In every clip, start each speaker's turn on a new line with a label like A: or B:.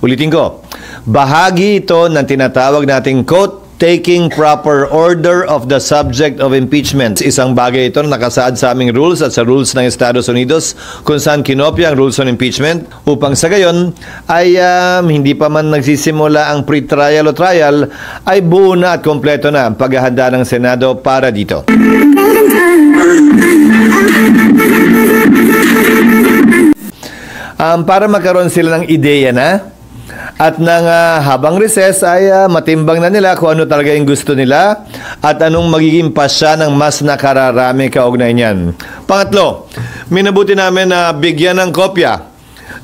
A: Ulitin ko, bahagi ito ng tinatawag nating quote, taking proper order of the subject of impeachment. Isang bagay ito na nakasaad sa aming rules at sa rules ng Estados Unidos kung saan kinopya ang rules on impeachment upang sa gayon ay hindi pa man nagsisimula ang pre-trial o trial ay buo na at kompleto na ang paghahanda ng Senado para dito. Para magkaroon sila ng ideya na at nang habang recess ay matimbang na nila kung ano talaga yung gusto nila at anong magiging pasya ng mas nakararami kaugnay niyan. Pangatlo, minabuti namin na bigyan ng kopya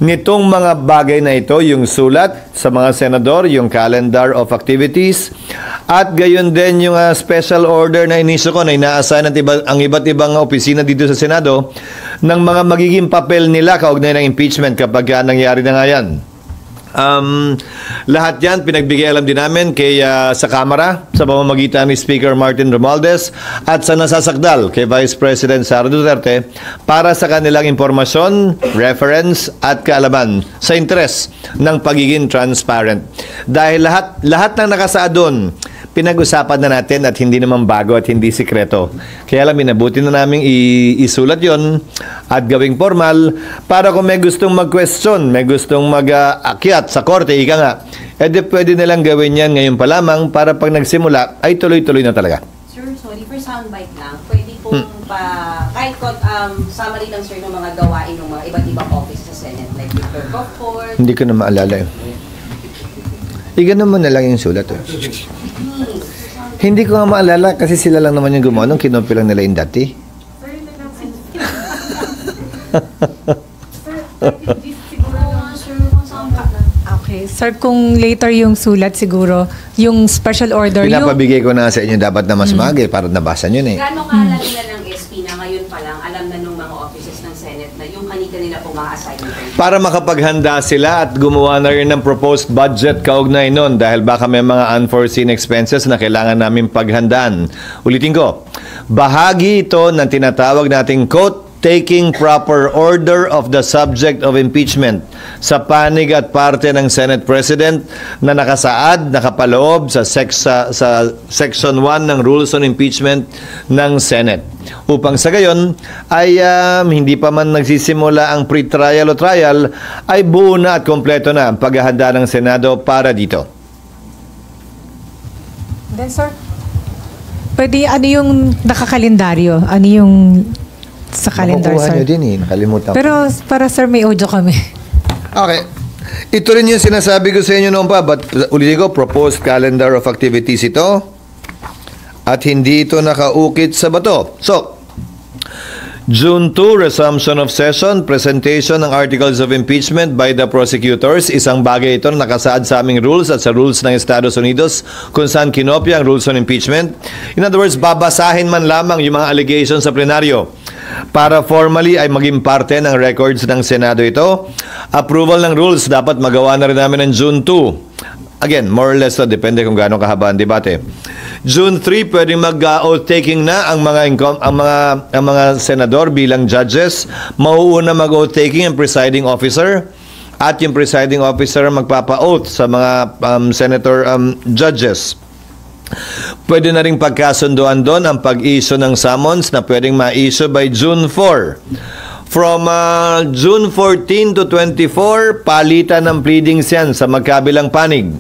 A: nitong mga bagay na ito, yung sulat sa mga senador, yung calendar of activities, at gayon din yung special order na inisyo ko na inaasahan ang iba't ibang opisina dito sa Senado ng mga magiging papel nila kaugnay ng impeachment kapag nangyari na nga yan. Lahat yan pinagbigay alam din namin sa Kamara sa pamamagitan ni Speaker Martin Romualdez at sa nasasakdal kay Vice President Sara Duterte para sa kanilang impormasyon, reference at kaalaman sa interes ng pagiging transparent. Dahil lahat ng nakasaad doon pinag-usapan na natin at hindi naman bago at hindi sikreto. Kaya alam, minabuti na namin isulat yon at gawing formal para kung may gustong mag-question, may gustong mag-akyat sa korte, ika nga, pwede nilang gawin yan ngayon pa lamang para pag nagsimula ay tuloy-tuloy na talaga.
B: Sir, sorry for soundbite lang. Pwede pong kahit summary lang sir ng mga gawain ng mga iba't ibang office sa Senate, like the clerk of court.
A: Hindi ko na maalala yun. Igano mo na lang yung sulat. Hindi ko nga maalala kasi sila lang naman yung gumawa nung kinopya lang nila yung dati.
C: Okay. Sir, kung later yung sulat siguro, yung special order,
A: pinapabigay ko na sa inyo dapat na mas maga para nabasa nyo na eh.
B: Gano'ng kaalala nila ng SP na ngayon pa lang, alam na nung mga offices ng Senate na yung kanita nila pong mga assignment?
A: Para makapaghanda sila at gumawa na rin ng proposed budget kaugnay nun dahil baka may mga unforeseen expenses na kailangan namin paghandaan. Ulitin ko, bahagi ito ng tinatawag nating quote, taking proper order of the subject of impeachment sa panig at parte ng Senate President na nakasaad, nakapaloob sa Section 1 ng Rules on Impeachment ng Senate. Upang sa gayon ay hindi pa man nagsisimula ang pre-trial o trial ay buo na at kompleto na ang paghahanda ng Senado para dito.
C: Then sir, pwede ano yung nakakalendaryo? Ano yung sa calendar,
A: makukuha
C: sir?
A: Nyo din eh, nakalimutan ko.
C: Pero para sir, may audio kami.
A: Okay. Ito rin yung sinasabi ko sa inyo noon pa, but ulitin ko, proposed calendar of activities ito at hindi ito nakaukit sa bato. So, June 2, resumption of session, presentation ng articles of impeachment by the prosecutors. Isang bagay ito na nakasaad sa aming rules at sa rules ng Estados Unidos kung saan kinopya ang rules on impeachment. In other words, babasahin man lamang yung mga allegations sa plenaryo para formally ay maging parte ng records ng Senado ito. Approval ng rules dapat magawa na rin namin ng June 2. Again, more or less, depende kung gaano kahaba ang debate. June 3, pwedeng mag-oath taking na ang mga senador bilang judges. Mauuna mag-oath taking ang presiding officer at yung presiding officer magpapa-oath sa mga senator judges. Pwede na ring pagkasunduan doon ang pag-issue ng summons na pwedeng ma-issue by June 4. From June 14 to 24, palitan ng pleadings yan sa magkabilang panig.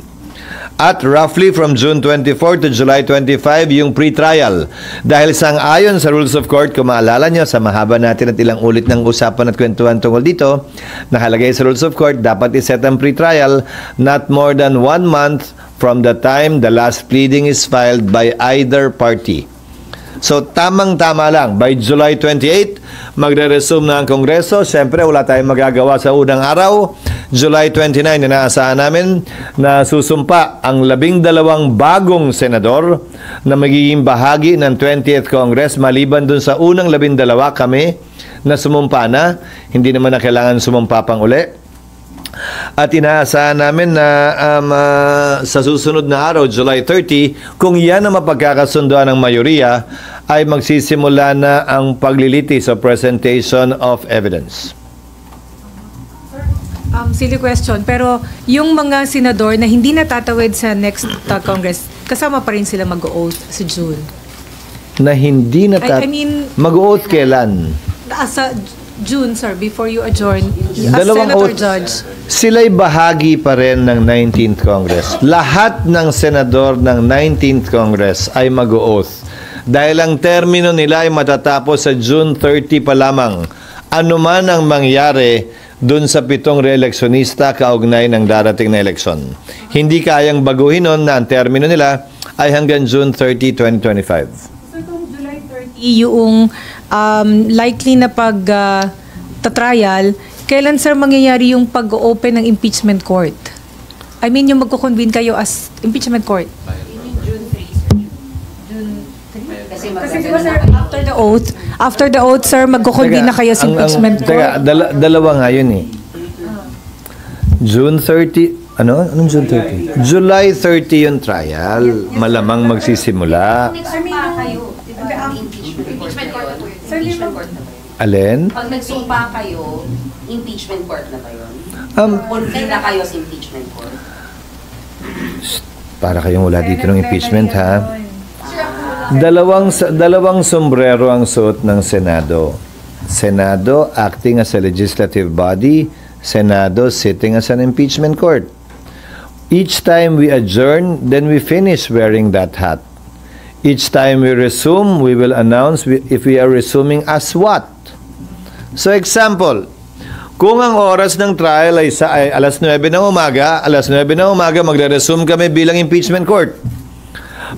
A: At roughly from June 24 to July 25, yung pre-trial. Dahil sang-ayon sa Rules of Court, kung maalala nyo, sa mahaba natin at ilang ulit ng usapan at kwentuhan tungkol dito, nakalagay sa Rules of Court, dapat iset ang pre-trial not more than 1 month from the time the last pleading is filed by either party. So, tamang-tama lang. By July 28, magre-resume na ang Kongreso. Siyempre, wala tayong magagawa sa unang araw. July 29, inaasahan namin na susumpa ang 12 bagong senador na magiging bahagi ng 20th Congress. Maliban dun sa unang 12 kami na sumumpa na. Hindi naman na kailangan sumumpa pang uli. At inaasahan namin na sa susunod na araw, July 30, kung yan ang mapagkakasunduan ng mayoriya, ay magsisimula na ang paglilitis o presentation of evidence.
C: Silly question, pero yung mga senador na hindi natatawid sa next Congress, kasama pa rin sila mag-oath sa June.
A: Na hindi
C: I mean-
A: mag-oath kailan?
C: Sa June, sir, before you adjourn, as
A: Dalawang
C: Senator
A: oath.
C: Judge.
A: Sila'y bahagi pa rin ng 19th Congress. Lahat ng senador ng 19th Congress ay mag-oath. Dahil ang termino nila ay matatapos sa June 30 pa lamang. Ano man ang mangyari dun sa 7 reeleksyonista kaugnay ng darating na eleksyon. Hindi kayang baguhin nun na ang termino nila ay hanggang June 30, 2025.
C: So kung July 30, yung likely na pag-trial, kailan, sir, mangyayari yung pag-open ng impeachment court? I mean, yung magkukonvene kayo as impeachment court?
B: Kasi
C: Kasi di ba, sir,
B: magkaganon na
C: after the oath, sir, magkukonvene na kayo sa impeachment court?
A: Dalawa nga yun eh. June 30, Anong June 30? July 30 yung trial. Malamang magsisimula.
B: Pag nagsumpa kayo, di ba, impeachment court na po yun. Impeachment court na ba yun?
A: Alin?
B: Pag nagsumpa kayo, impeachment court na ba yun?
A: Um,
B: Convene na kayo sa impeachment court?
A: Para kayong wala dito ng impeachment, ha? Dalawang sombrero ang suot ng Senado. Senado acting as a legislative body, Senado sitting as an impeachment court. Each time we adjourn, then we finish wearing that hat. Each time we resume, we will announce if we are resuming as what. So example, kung ang oras ng trial ay alas 9 ng umaga, magre-resume kami bilang impeachment court.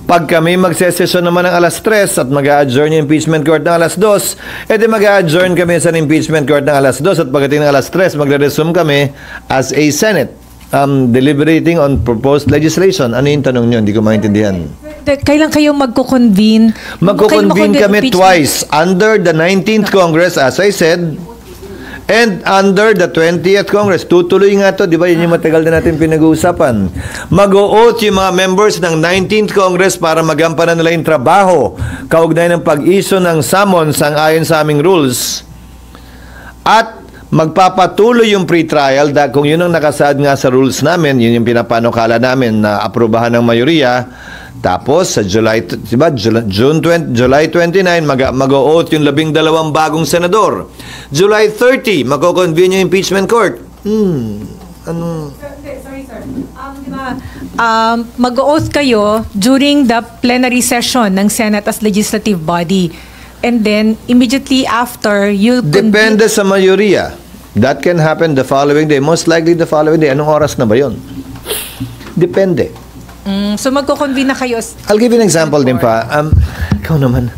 A: Pag kami magsesesyon naman ng alas 3 at mag-a-adjourn yung impeachment court ng alas 2, edi mag-a-adjourn kami sa impeachment court ng alas 2 at pagdating ng alas 3, magre-resume kami as a Senate deliberating on proposed legislation. Ano yung tanong nyo? Hindi ko maintindihan.
C: Kailan kayo magkukonvene?
A: Magkukonvene kami twice under the 19th Congress, as I said, and under the 20th Congress. Tutuloy nga to, di ba? Yun yung matagal na natin pinag-uusapan. Mag-o-oath yung mga members ng 19th Congress para magampanan nila yung trabaho kaugnay ng pag-issue ng summons ang ayon sa aming rules. At magpapatuloy yung pre-trial kung yun ang nakasaad nga sa rules namin, yun yung pinapanukala namin na aprobahan ng mayoriya. Tapos sa July 29 mag-o-oath yung 12 bagong senador. July 30 magko-convene yung impeachment court.
C: Sorry, sir. Diba, mag-oath kayo during the plenary session ng Senate as legislative body. And then, immediately after, you
A: Depende sa mayoriya. That can happen the following day. Most likely the following day. Anong oras na ba yun? Depende.
C: So, magko-convene na kayo.
A: I'll give you an example din pa. Ikaw naman.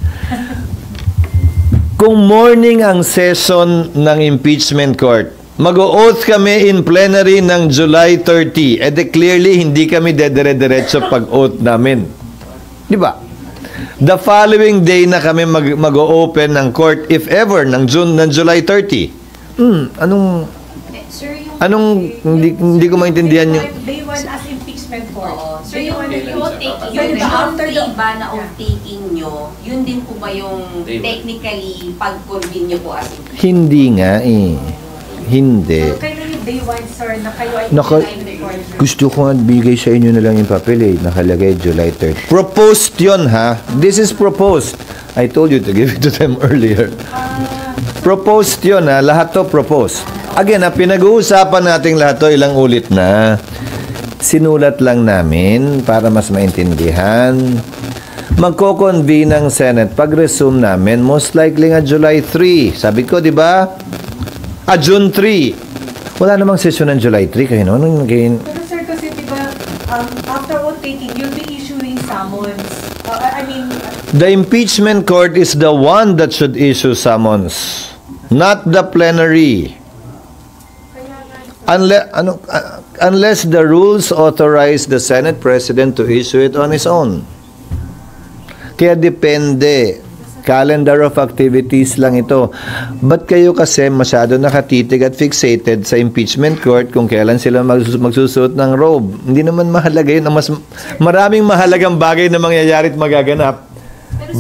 A: Kung morning ang session ng impeachment court, mag-o-oath kami in plenary ng July 30. Clearly, hindi kami dedire-diretso pag-oath namin. Di ba? The following day na kami mag-o-open ng court, if ever, ng July 30. Anong, hindi ko maintindihan yung...
C: Day 1 as impeachment court.
B: So yung oath-taking ba na oath-taking nyo, yun din po ba yung technically pag-convene nyo po as impeachment?
A: Hindi nga eh. Hindi.
C: Kailan yung day 1, sir, na kayo ay
A: Gusto ko nga bigay sa inyo na lang yung papel eh. Nakalagay July 30. Proposed yun ha. This is proposed. I told you to give it to them earlier. Proposed yun ha. Lahat to proposed. Again ha, pinag-uusapan natin lahat to ilang ulit na. Sinulat lang namin para mas maintindihan. Magko-convene ang Senate pag-resume namin, most likely nga July 3. Sabi ko, di ba? June 3. Wala namang session ng July 3 kayo, no?
C: Pero sir, kasi diba, after oath taking, you'll be issuing summons.
A: The impeachment court is the one that should issue summons, not the plenary. Unless the rules authorize the Senate President to issue it on his own. Kaya depende. Calendar of activities lang ito. Ba't kayo kasi masyado nakatitig at fixated sa impeachment court kung kailan sila magsusuot ng robe? Hindi naman mahalaga yun. Mas maraming mahalagang bagay na mangyayari at magaganap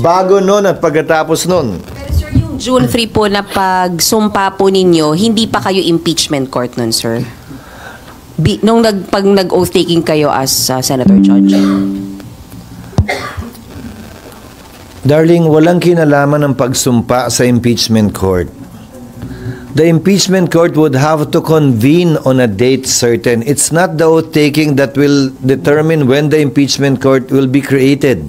A: bago nun at pagkatapos nun.
B: Pero sir, yung June 3 po na pagsumpa po ninyo, hindi pa kayo impeachment court nun, sir? pag nag-oath taking kayo as Senator Judge?
A: Darling, walang kinalaman ng pagsumpa sa impeachment court. The impeachment court would have to convene on a date certain. It's not the oath taking that will determine when the impeachment court will be created.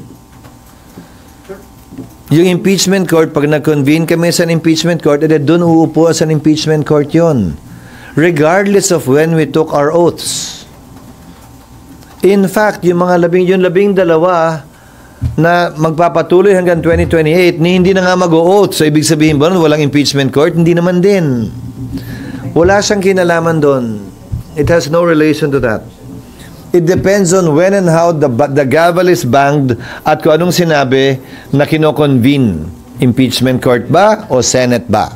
A: Yung impeachment court, pag nag-convene kami sa impeachment court, edi doon uupo sa impeachment court yon, regardless of when we took our oaths. In fact, yung labing dalawa na magpapatuloy hanggang 2028, hindi na nga mag-o-oath. So, ibig sabihin ba nun, walang impeachment court? Hindi naman din. Wala siyang kinalaman doon. It has no relation to that. It depends on when and how the gavel is banged at kung anong sinabi na kino-convene. Impeachment court ba o Senate ba?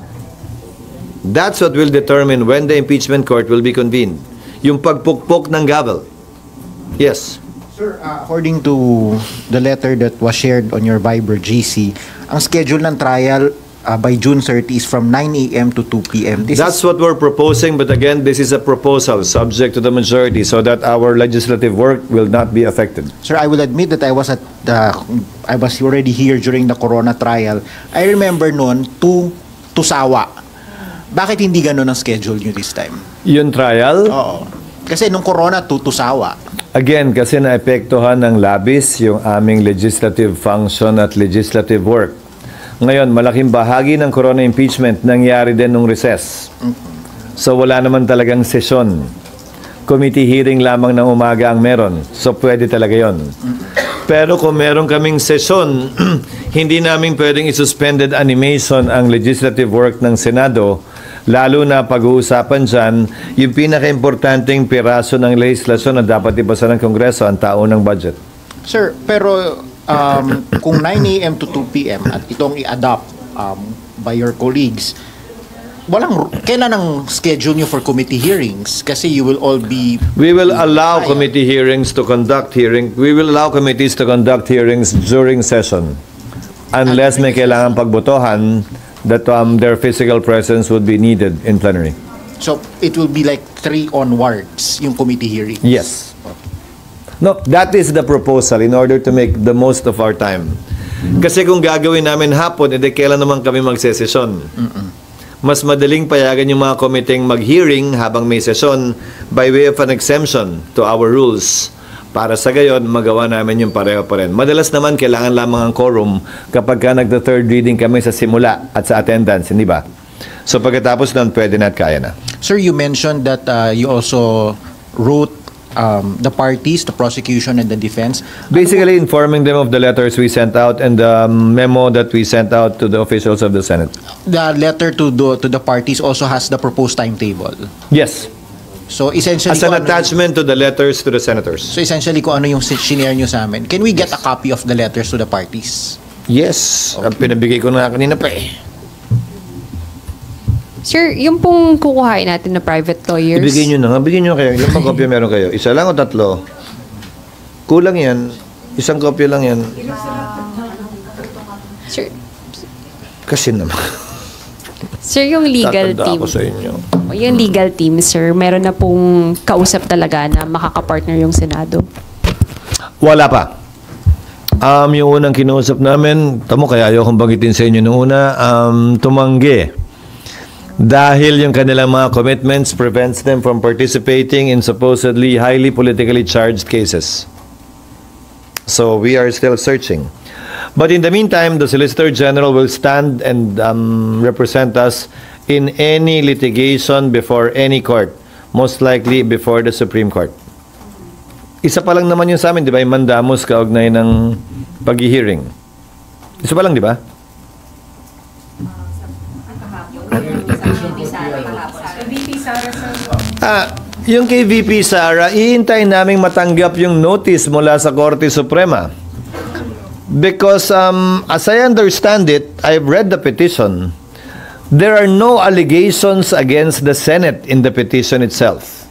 A: That's what will determine when the impeachment court will be convened. Yung pagpukpok ng gavel. Yes.
D: Sir, according to the letter that was shared on your Viber GC, ang schedule ng trial by June 30 is from 9 a.m. to 2 p.m.
A: That's what we're proposing, but again, this is a proposal subject to the majority so that our legislative work will not be affected.
D: Sir, I will admit that I was already here during the Corona trial. I remember noon to Sawa. Bakit hindi ganun ang schedule nyo this time?
A: Yung trial?
D: Oo. Kasi nung Corona to Sawa.
A: Again, kasi naepektuhan ng labis yung aming legislative function at legislative work. Ngayon, malaking bahagi ng Corona impeachment nangyari din nung recess. So wala naman talagang sesyon. Committee hearing lamang ng umaga ang meron. So pwede talaga yon. Pero kung meron kaming sesyon, hindi namin pwedeng isuspended animation ang legislative work ng Senado, lalo na pag-uusapan dyan yung pinaka-importanting piraso ng legislasyon na dapat ipasa ng Kongreso, ang taon ng budget.
D: Sir, pero kung 9 a.m. to 2 p.m. at itong i-adopt by your colleagues, kailan ang schedule nyo for committee hearings? Kasi you will all be...
A: We will allow committee hearings to conduct hearing. We will allow committees to conduct hearings during session unless may kailangan pagbotohan that their physical presence would be needed in plenary.
D: So, it will be like 3 onwards, yung committee hearings?
A: Yes. No, that is the proposal in order to make the most of our time. Kasi kung gagawin namin hapon, edi kailan naman kami magsesesyon? Mas madaling payagan yung mga komiteng mag-hearing habang may sesyon by way of an exemption to our rules. Para sa gayon, magawa namin yung pareho pa rin. Madalas naman, kailangan lamang ang quorum kapag ka nagda-third reading kami sa simula at sa attendance, hindi ba? So pagkatapos nun, pwede na at kaya na.
D: Sir, you mentioned that you also wrote the parties, the prosecution and the defense.
A: Basically informing them of the letters we sent out and the memo that we sent out to the officials of the Senate.
D: The letter to the parties also has the proposed timetable.
A: Yes.
D: So essentially,
A: As an attachment to the letters to the senators.
D: So essentially, kung ano yung sinare nyo sa amin, can we get a copy of the letters to the parties?
A: Yes. Ang pinabigay ko na kanina pa eh.
E: Sir, yung pong kukuhain natin na private lawyers.
A: Ibigay nyo na nga. Bigyan nyo kayo. Ilang pang kopya meron kayo? Isa lang o tatlo? Kulang yan. Isang kopya lang yan.
E: Sir,
A: Kasi naman.
E: sir, yung legal
A: Tatanda
E: team.
A: ako sa inyo.
E: Yung legal team, sir, meron na pong kausap talaga na makakapartner yung Senado.
A: Wala pa. Yung unang kinausap namin, tamo kaya ayokong banggitin sa inyo nung una, tumanggi. Dahil yung kanilang mga commitments prevents them from participating in supposedly highly politically charged cases. So we are still searching. But in the meantime, the Solicitor General will stand and represent us in any litigation before any court, most likely before the Supreme Court. Isa pa lang naman yun sa amin, di ba? Yung mandamus kaugnay ng pag-hearing. Isa pa lang, di ba? Yung kay VP Sara, ihintayin naming matanggap yung notice mula sa Korte Suprema. Because as I understand it, I've read the petition. There are no allegations against the Senate in the petition itself.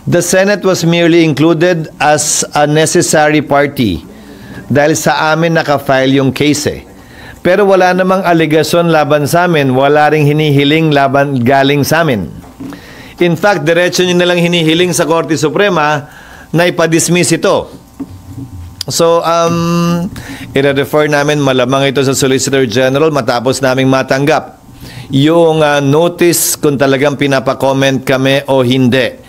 A: The Senate was merely included as a necessary party dahil sa amin nakafile yung case eh. Pero wala namang alegasyon laban sa amin, wala ring hinihiling laban galing sa amin. In fact, diretso nyo nalang hinihiling sa Korte Suprema na ipadismiss ito. So, i-refer namin malamang ito sa Solicitor General matapos naming matanggap yung notice kung talagang pinapa-comment kami o hindi.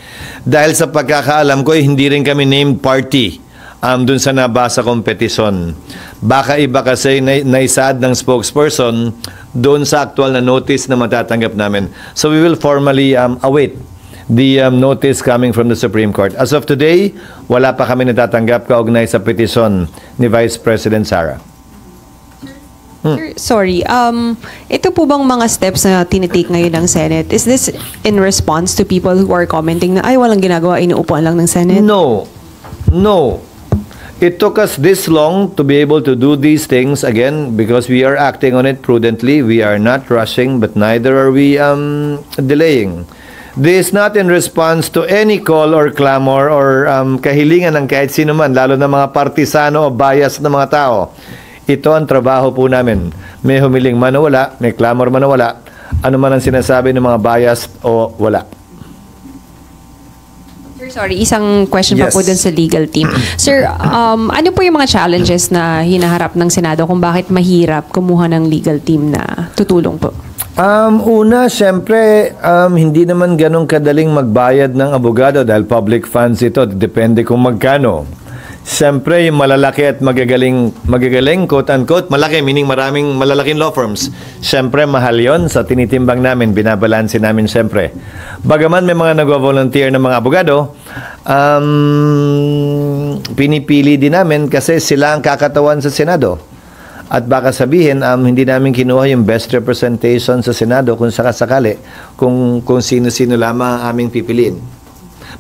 A: Dahil sa pagkakaalam ko, hindi rin kami named party dun sa nabasa kong petisyon. Baka iba kasi naisaad ng spokesperson doon sa actual na notice na matatanggap namin. So we will formally await the notice coming from the Supreme Court. As of today, wala pa kami natatanggap kaugnay sa petisyon ni Vice President Sara.
E: Sir, sorry, ito po bang mga steps na tinitake ngayon ng Senate? Is this in response to people who are commenting na, ay, walang ginagawa, inuupuan lang ng Senate?
A: No. It took us this long to be able to do these things again because we are acting on it prudently. We are not rushing, but neither are we delaying. This is not in response to any call or clamor or kahilingan ng kahit sino man, lalo na mga partisano o bias na mga tao. Ito ang trabaho po namin. May humiling man o wala, may clamor man o wala, ano man ang sinasabi ng mga bias o wala.
E: Sir, sorry, isang question pa
A: Yes.
E: po dun sa legal team. Sir, ano po yung mga challenges na hinaharap ng Senado kung bakit mahirap kumuha ng legal team na tutulong po?
A: Una, syempre, hindi naman ganun kadaling magbayad ng abogado dahil public funds ito. Depende kung magkano. Syempre, yung malalaki at magagaling, quote-unquote, malaki, meaning maraming malalaking law firms. Syempre, mahal yon sa tinitimbang namin, binabalanse namin syempre. Bagaman may mga nagwa-volunteer ng mga abogado, pinipili din namin kasi sila ang kakatawan sa Senado. At baka sabihin, hindi namin kinuha yung best representation sa Senado kung sakasakali, kung sino-sino lamang ang aming pipiliin.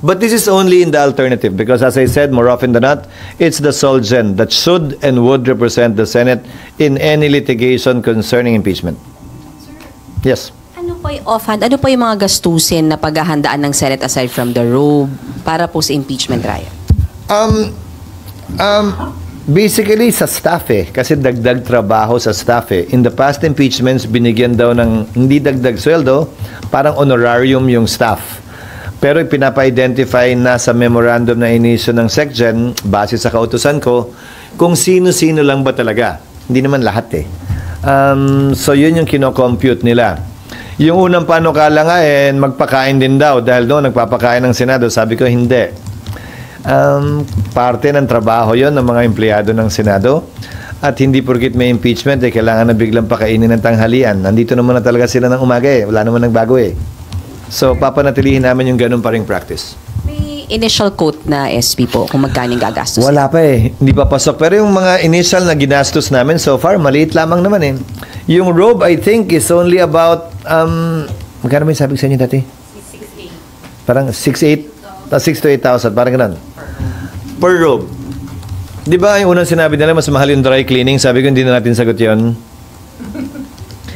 A: But this is only in the alternative because as I said, more often than not, it's the Solgen that should and would represent the Senate in any litigation concerning impeachment. Yes.
B: Ano po yung offhand, ano po yung mga gastusin na paghahandaan ng Senate aside from the robe para po sa impeachment trial?
A: Basically sa staff kasi dagdag trabaho sa staff In the past impeachments, binigyan daw ng hindi dagdag sweldo, parang honorarium yung staff. Pero pinapa-identify na sa memorandum na inisyo ng SecGen, base sa kautusan ko, kung sino-sino lang ba talaga. Hindi naman lahat so yun yung kino-compute nila. Yung unang panukala nga magpakain din daw dahil doon nagpapakain ng Senado. Sabi ko, hindi. Parte ng trabaho yon ng mga empleyado ng Senado. At hindi porkit may impeachment, kailangan na biglang pakainin ng tanghalian. Nandito naman na talaga sila ng umaga Wala naman nagbago So, papanatilihin namin yung ganun pa ring practice.
B: May initial quote na SP po kung magkano yung gagastos?
A: Wala pa Hindi pa pasok. Pero yung mga initial na ginastos namin so far, maliit lamang naman Yung robe, I think, is only about, magkano ba yung sabi ko sa inyo dati? 6,800. Parang 6,800, 6 to 8,000, parang ganun. Per robe. Di ba yung unang sinabi nila, mas mahal yung dry cleaning? Sabi ko, hindi na natin sagot yun.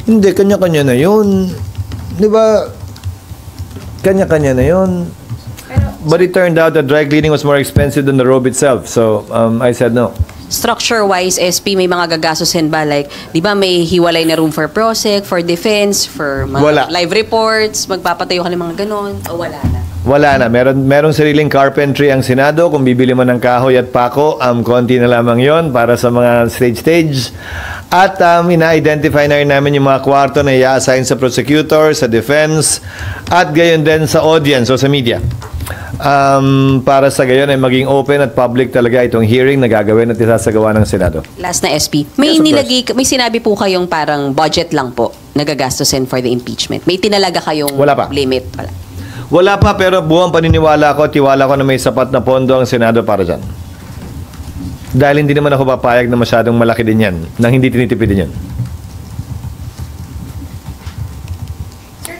A: Hindi, kanya-kanya na yun. Di ba? Kanya-kanya na yun. But it turned out that dry cleaning was more expensive than the robe itself. So, I said no.
B: Structure-wise, SP, may mga gagastusin ba? Like, di ba may hiwalay na room for prosec, for defense, for mga
A: Wala.
B: live reports, magpapatayo ka ng mga ganon, o wala na?
A: Wala na. Merong sariling carpentry ang Senado. Kung bibili mo ng kahoy at pako, konti na lamang yon para sa mga stage. At ina-identify na rin namin yung mga kwarto na i-assign sa prosecutor, sa defense, at gayon din sa audience o sa media. Para sa gayon ay maging open at public talaga itong hearing na gagawin at isasagawa ng Senado.
B: Last na SP, may
A: Yes, of course.
B: may sinabi po kayong parang budget lang po nagagastusin for the impeachment. May tinalaga kayong
A: Wala pa.
B: limit? Wala.
A: Wala pa pero buwang paniniwala ko, tiwala ko na may sapat na pondo ang Senado para dyan. Dahil hindi naman ako papayag na masyadong malaki din yan, nang hindi tinitipid din yan.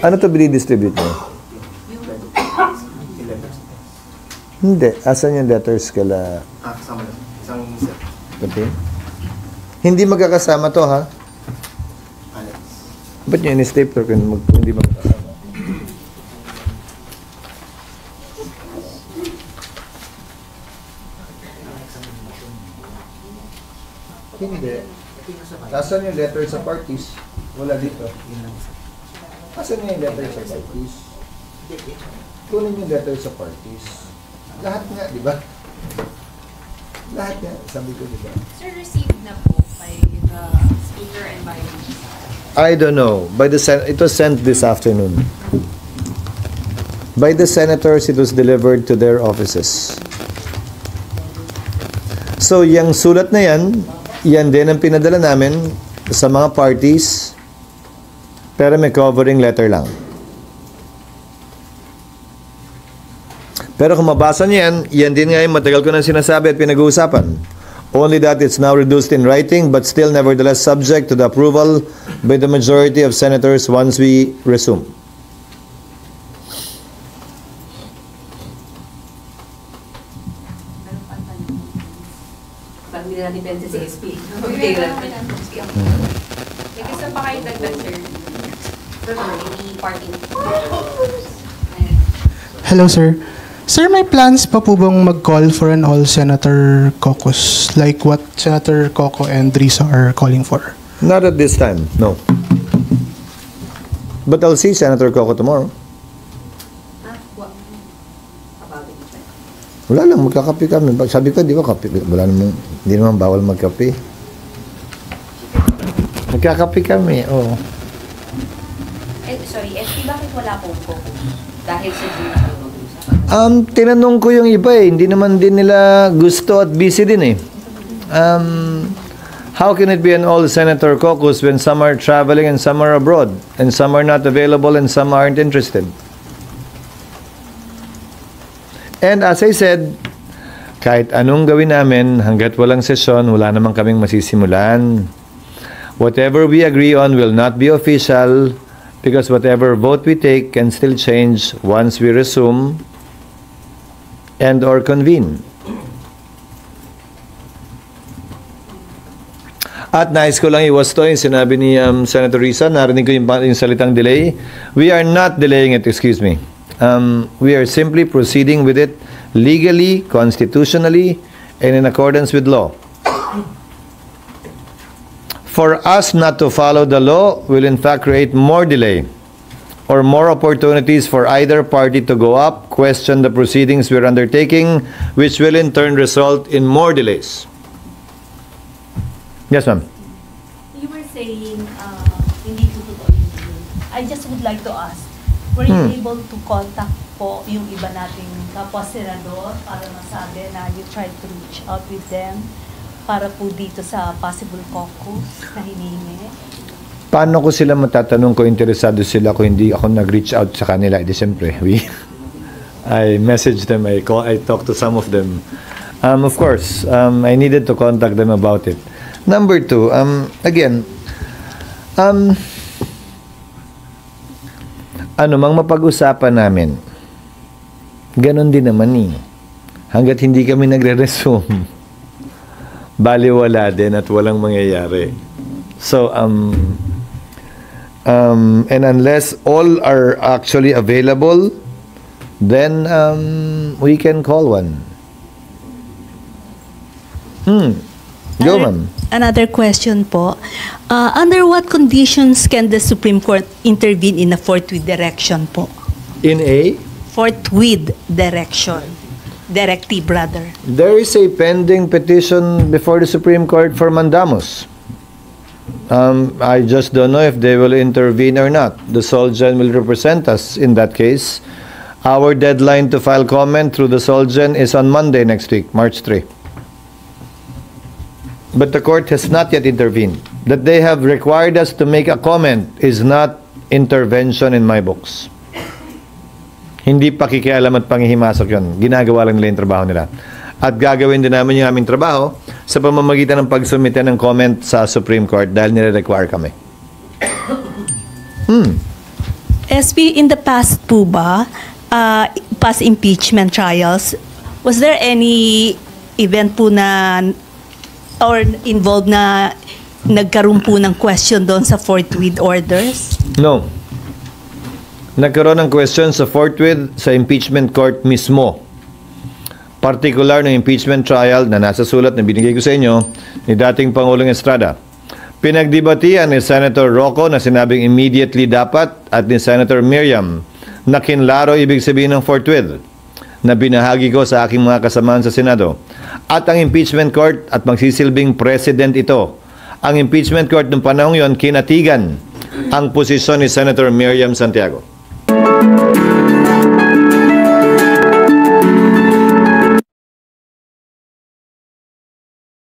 A: Ano to binidistribute mo? Hindi. Asan yung letters kala?
F: Kasama lang. Isang set.
A: Okay. Hindi magkakasama to, ha?
F: Alex.
A: Ba't nyo in-stapler kung hindi magkakasama? Hindi. Asan yung letter sa parties? Wala dito. Asan yung letter sa parties? Kunin yung letter sa parties. Lahat nga, di ba? Lahat nga, sabi ko, di ba?
G: Sir, received na po by the Speaker and by
A: I don't know. It was sent this afternoon. By the senators, it was delivered to their offices. So, yung sulat na yan din ang pinadala namin sa mga parties, pero may covering letter lang. Pero kung mabasa niyo yan din nga yung matagal ko nang sinasabi at pinag-uusapan. Only that it's now reduced in writing but still nevertheless subject to the approval by the majority of senators once we resume.
B: Parang hindi na depensa si SP.
G: Thank you sa pakitagdag, sir.
B: Any parting?
H: Hello, sir. Sir, may plans pa po bang mag-call for an all-senator caucus like what Senator Coco and Risa are calling for?
A: Not at this time, no. But I'll see Senator Coco tomorrow.
B: What? About it.
A: Wala lang, magkakape kami. Sabi ko, di ba, kape? Wala namang, hindi naman bawal magkape. Magkakape kami, oo.
B: Sorry, SP, bakit wala pong focus? Dahil sa June na kayo mag-usap?
A: Tinanong ko yung iba hindi naman din nila gusto at busy din how can it be an all-senator caucus when some are traveling and some are abroad, and some are not available and some aren't interested? And as I said, kahit anong gawin namin, hanggat walang sesyon, wala namang kaming masisimulan. Whatever we agree on will not be official because whatever vote we take can still change once we resume and or convene. At nais ko lang iwasto yung sinabi ni Senator Risa, narinig ko yung salitang delay. We are not delaying it, excuse me. We are simply proceeding with it legally, constitutionally, and in accordance with law. For us not to follow the law will in fact create more delay or more opportunities for either party to go up, question the proceedings we're undertaking, which will in turn result in more delays. Yes, ma'am.
I: You were saying, hindi ko totoo yun. I just would like to ask, were you able to contact po yung iba nating kapwa senador para masabi na you tried to reach out with them para po dito sa possible caucus na hinihingi?
A: Paano ko sila matatanong kung interesado sila kung hindi ako nag-reach out sa kanila? Di siyempre, I messaged them, I talked to some of them. Of course, I needed to contact them about it. Number two, again, ano mang mapag-usapan namin, ganon din naman hanggat hindi kami nagre-resume, baliwala din at walang mangyayari. So, and unless all are actually available, then we can call one. Go, ma'am.
I: Another question po. Under what conditions can the Supreme Court intervene in a forthwith direction po?
A: In a?
I: Forthwith direction. Directive, rather.
A: There is a pending petition before the Supreme Court for mandamus. I just don't know if they will intervene or not. The Solgen will represent us in that case. Our deadline to file comment through the Solgen is on Monday next week, March 3. But the court has not yet intervened. That they have required us to make a comment is not intervention in my books. Hindi pakikialam at panghihimasok yun. Ginagawa lang nila yung trabaho nila. At gagawin din namin yung aming trabaho sa pamamagitan ng pagsumite ng comment sa Supreme Court dahil nire-require kami.
I: SB, in the past po ba, past impeachment trials, was there any event po na or involved na nagkaroon po ng question doon sa forthwith orders?
A: No. Nagkaroon ng question sa forthwith sa impeachment court mismo. Particular ng impeachment trial na nasa sulat na binigay ko sa inyo ni dating Pangulong Estrada. Pinagdebatian ni Senator Rocco na sinabing immediately dapat at ni Senator Miriam na kinlaro ibig sabihin ng forthwith na binahagi ko sa aking mga kasamahan sa Senado. At ang impeachment court at magsisilbing president ito. Ang impeachment court ng panahong yon kinatigan ang posisyon ni Senator Miriam Santiago.